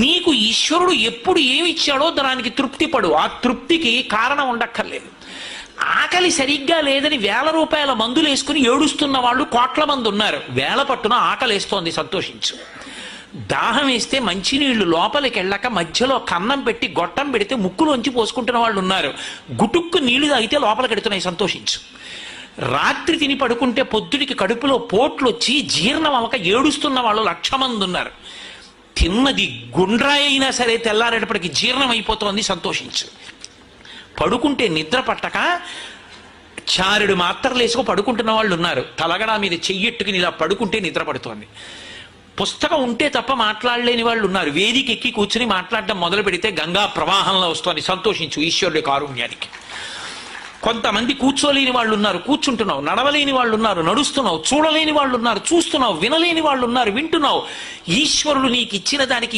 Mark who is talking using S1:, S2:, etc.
S1: నీకు ఈశ్వరుడు ఎప్పుడు ఏమి ఇచ్చాడో దానికి తృప్తి పడు. ఆ తృప్తికి కారణం ఉండక్కర్లేదు. ఆకలి సరిగ్గా లేదని 1000 రూపాయల మందులు వేసుకుని ఏడుస్తున్న వాళ్ళు కోట్ల మంది ఉన్నారు. వేళ పట్టున ఆకలి వేస్తోంది, సంతోషించు. దాహం వేస్తే మంచినీళ్లు లోపలికి వెళ్ళక మధ్యలో కన్నం పెట్టి గొట్టం పెడితే ముక్కులోంచి పోసుకుంటున్న వాళ్ళు ఉన్నారు. గుటుక్కు నీళ్లు తాగితే లోపలికి ఎడుతున్నాయి, సంతోషించు. రాత్రి తిని పడుకుంటే పొద్దుడికి కడుపులో పోట్లు వచ్చి జీర్ణం అవ్వక ఏడుస్తున్న వాళ్ళు 1,00,000 మంది ఉన్నారు. తిన్నది గుండ్రాయి అయినా సరే తెల్లారేటప్పటికి జీర్ణం అయిపోతోంది, సంతోషించు. పడుకుంటే నిద్ర పట్టక చారుడు మాత్రలు వేసుకు పడుకుంటున్న వాళ్ళు ఉన్నారు. తలగడా మీద చెయ్యెట్టుకుని ఇలా పడుకుంటే నిద్ర పడుతోంది. పుస్తకం ఉంటే తప్ప మాట్లాడలేని వాళ్ళు ఉన్నారు. వేదిక ఎక్కి కూర్చుని మాట్లాడడం మొదలు పెడితే గంగా ప్రవాహంలో వస్తోంది, సంతోషించు ఈశ్వరుడి కారుణ్యానికి. కొంతమంది కూర్చోలేని వాళ్ళు ఉన్నారు, కూర్చుంటున్నావు. నడవలేని వాళ్ళు ఉన్నారు, నడుస్తున్నావు. చూడలేని వాళ్ళు ఉన్నారు, చూస్తున్నావు. వినలేని వాళ్ళు ఉన్నారు, వింటున్నావు. ఈశ్వరుడు నీకు ఇచ్చిన దానికి